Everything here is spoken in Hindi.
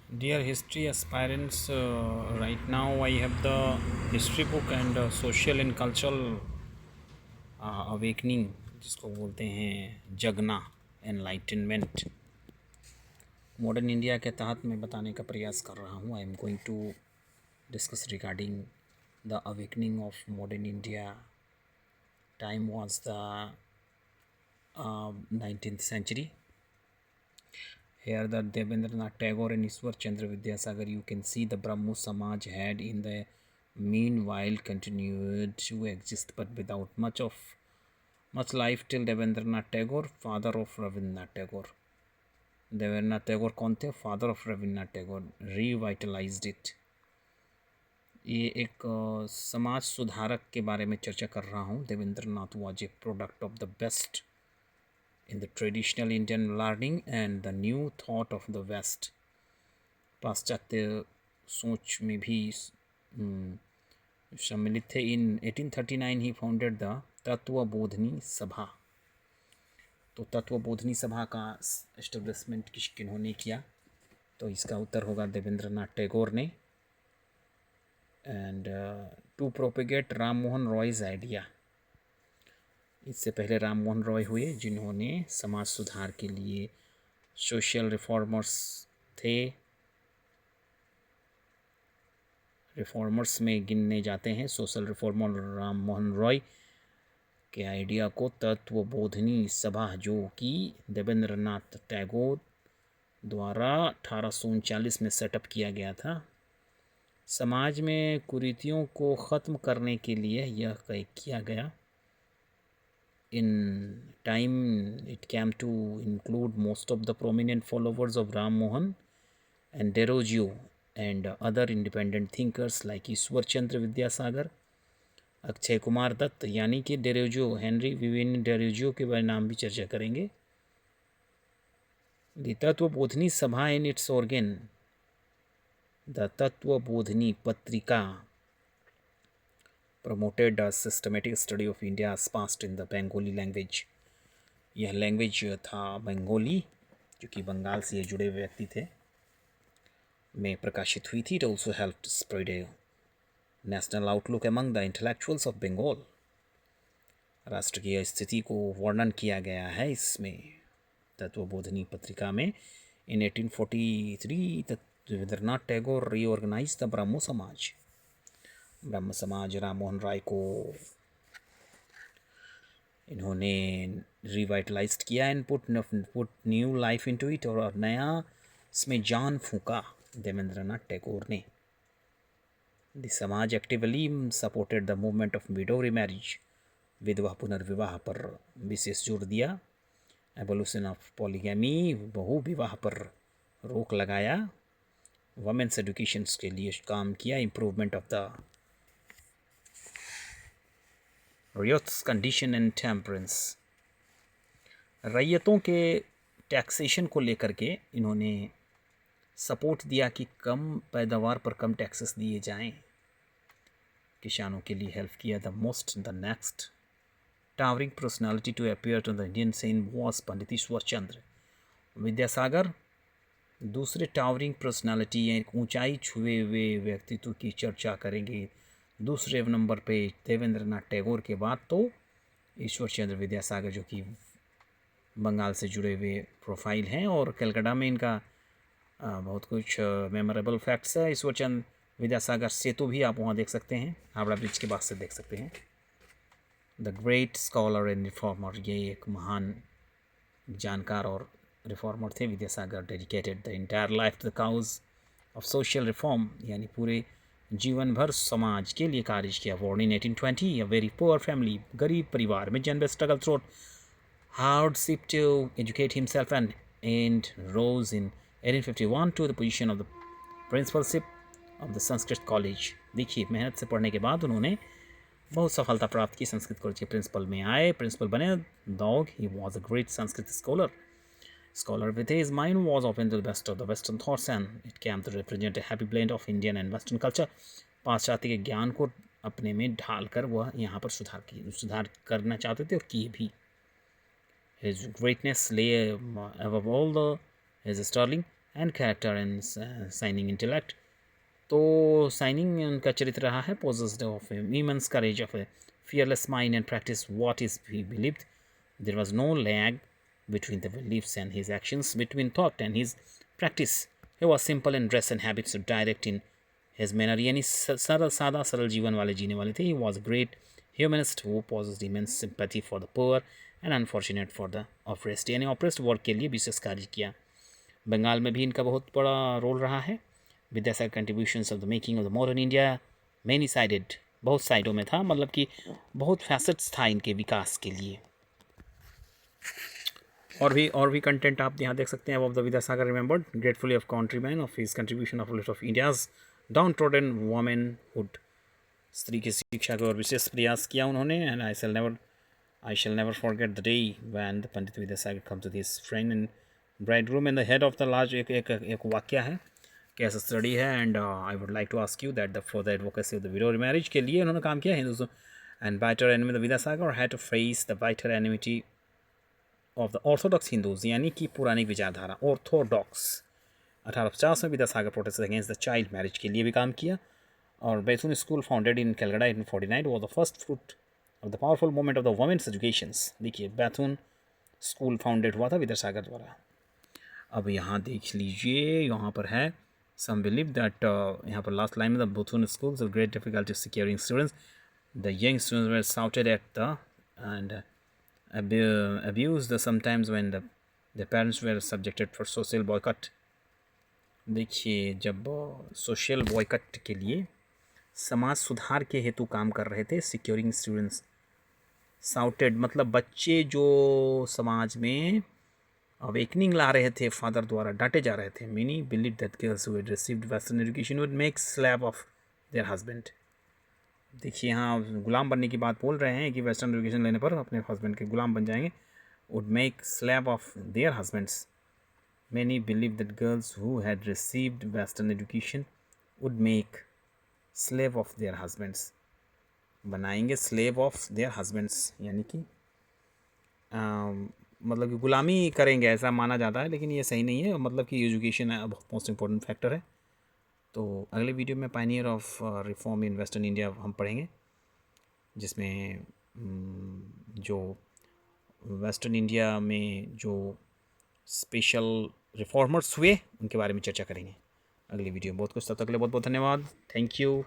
Dear history aspirants, right now I have the history book and social and cultural awakening, जिसको बोलते हैं जगना, एनलाइटनमेंट। मॉडर्न इंडिया के तहत मैं बताने का प्रयास कर रहा हूँ। I am going to discuss regarding the awakening of modern India. Time was the 19th century. Here the Devendranath Tagore and Ishwar Chandra Vidyasagar, you can see the Brahmo Samaj had in the meanwhile continued to exist but without much life till Devendranath Tagore, father of Rabindranath Tagore. Debendranath Tagore कौन थे? Father of Rabindranath Tagore. Revitalized it. ये एक समाज सुधारक के बारे में चर्चा कर रहा हूँ। Debendranath was a product of the best in the traditional Indian learning and the new thought of the West. पाश्चात्य सोच में भी सम्मिलित थे। इन 1839 ही फाउंडेड द तत्वबोधिनी सभा। तो तत्वबोधिनी सभा का एस्टेब्लिशमेंट किन्होंने किया? तो इसका उत्तर होगा देवेंद्रनाथ टैगोर ने। And to propagate Ram Mohan Roy's idea. इससे पहले राम मोहन रॉय हुए जिन्होंने समाज सुधार के लिए सोशल रिफॉर्मर्स थे। रिफॉर्मर्स में गिनने जाते हैं सोशल रिफॉर्मर राम मोहन रॉय के आइडिया को तत्वबोधिनी सभा, जो कि देवेंद्रनाथ टैगोर द्वारा 1839 में सेटअप किया गया था। समाज में कुरीतियों को ख़त्म करने के लिए यह किया गया। In time, it came to include most of the prominent followers of Ram Mohan and Desrosiers and other independent thinkers like ईश्वर चंद्र विद्यासागर, अक्षय कुमार दत्त, यानी कि डेरोजियो, हेनरी विवियन डेरोजियो के बारे नाम भी चर्चा करेंगे। द तत्वबोधिनी सभा in its organ, the Tattvabodhini पत्रिका promoted a systematic study of India's past in the Bengali language. यह लैंग्वेज था बंगाली, जो कि बंगाल से जुड़े हुए व्यक्ति थे, में प्रकाशित हुई थी। It also helped spread a national outlook among the intellectuals of Bengal. राष्ट्र की स्थिति को वर्णन किया गया है इसमें, तत्वबोधिनी पत्रिका में। इन 1843 रविंद्रनाथ टैगोर रीऑर्गेनाइज द ब्रह्मो समाज। ब्रह्म समाज राम मोहन राय को इन्होंने रिवाइटलाइज किया and put new life into it, और नया इसमें जान फूंका देवेंद्रनाथ टैगोर ने। द समाज actively supported the movement of window remarriage, विधवा पुनर्विवाह पर विशेष जोर दिया। एवोल्यूशन ऑफ पॉलीगैमी, बहु विवाह पर रोक लगाया। वमेंस एजुकेशन के लिए काम किया। Improvement of the raiyats condition and temperance, रैयतों के टैक्सेशन को लेकर के इन्होंने सपोर्ट दिया कि कम पैदावार पर कम टैक्सेस दिए जाएं। किसानों के लिए हेल्प किया। The next towering personality to appear to the Indian scene was Pandit Ishwar Chandra Vidyasagar. दूसरे टावरिंग पर्सनालिटी या ऊंचाई छुए हुए व्यक्तित्व की चर्चा करेंगे। दूसरे नंबर पे देवेंद्रनाथ टैगोर के बाद तो ईश्वर चंद्र विद्यासागर, जो कि बंगाल से जुड़े हुए प्रोफाइल हैं, और कलकत्ता में इनका बहुत कुछ मेमोरेबल फैक्ट्स है। ईश्वर चंद्र विद्यासागर सेतु भी आप वहाँ देख सकते हैं, हावड़ा ब्रिज के पास से देख सकते हैं। The great scholar and reformer, ये एक महान जानकार और रिफॉर्मर थे Vidyasagar. Dedicated the entire life to the cause of social reform, यानी पूरे जीवन भर समाज के लिए कार्य किया। Born in 1820, a very poor family, गरीब परिवार में जन्मे, struggle through hardship to educate himself and rose in 1851 to the position of the principalship of the Sanskrit college. देखिए, मेहनत से पढ़ने के बाद उन्होंने बहुत सफलता प्राप्त की। संस्कृत कॉलेज के प्रिंसिपल में आए, प्रिंसिपल बने। Dog, he was a great Sanskrit scholar. Scholar with his mind was open to the best of the Western thoughts and it came to represent a happy blend of Indian and Western culture. पाश्चात्य के ज्ञान को अपने में ढालकर वह यहाँ पर सुधार करना चाहते थे और किए भी। His greatness lay above all his sterling and character and signing intellect. तो साइनिंग उनका चरित्र रहा है possessed of women's courage of A fearless mind and practice what is he believed. There was no lag between the beliefs and his actions, between thought and his practice. He was simple in dress and habits, so direct in his manner. यानी सरल सादा सरल जीवन वाले जीने वाले थे. He was a great humanist who possessed immense sympathy for the poor and unfortunate for the oppressed. यानी oppressed वर्ग के लिए विशेष कार्य किया. बंगाल में भी इनका बहुत बड़ा रोल रहा है. Vidyasagar contributions of the making of the modern India many sided, बहुत साइडों में था, मतलब कि बहुत फैसेट्स था इनके विकास के लिए. और भी कंटेंट आप यहाँ देख सकते हैं. Of the Vidyasagar remembered gratefully of countryman of his contribution of list of India's downtrodden womanhood. स्त्री की शिक्षा की ओर विशेष प्रयास किया उन्होंने. And I shall never forget the day when the Pandit Vidyasagar come to this friend and bride room in the head of the large. एक वाक्य है, केस स्टडी है. And I would like to ask you that the for the advocacy of the widow marriage के लिए उन्होंने काम किया Hinduism. And bitter enemy the Vidyasagar had to face the bitter enmity of the orthodox Hindus, यानी कि पुरानी विचारधारा ऑर्थोडॉक्स. 1850 में Vidyasagar protest against the child marriage के लिए भी काम किया. और Bethune school founded in Calcutta in 49 was the first fruit of the powerful movement of the women's educations. देखिए बैथुन स्कूल फाउंडेड हुआ था विद्यासागर द्वारा. अब यहाँ देख लीजिए, यहाँ पर है some believe that यहाँ पर लास्ट लाइन में the Bethune schools of great difficulty securing students. The young students were shouted at the and abused sometimes when the parents were subjected for social boycott. देखिए जब सोशल बॉयकट के लिए समाज सुधार के हेतु काम कर रहे थे, सिक्योरिंग स्टूडेंट्स. साउटेड मतलब बच्चे जो समाज में अवेकनिंग ला रहे थे, फादर द्वारा डांटे जा रहे थे. Many believe that girls who had received western education would make slave of their husband. देखिए यहाँ गुलाम बनने की बात बोल रहे हैं कि वेस्टर्न एजुकेशन लेने पर अपने हस्बैंड के गुलाम बन जाएंगे. Would make slave of their husbands. Many believe that girls who had received western education would make slave of their husbands. बनाएंगे स्लेव ऑफ देयर हस्बैंड्स, यानी कि मतलब कि गुलामी करेंगे ऐसा माना जाता है, लेकिन ये सही नहीं है. मतलब कि एजुकेशन बहुत मोस्ट इम्पोर्टेंट फैक्टर है. तो अगले वीडियो में Pioneer of reform in western India हम पढ़ेंगे, जिसमें जो वेस्टर्न इंडिया में जो स्पेशल रिफॉर्मर्स हुए उनके बारे में चर्चा करेंगे अगली वीडियो में. बहुत कुछ, तब तक के लिए बहुत बहुत धन्यवाद. Thank you.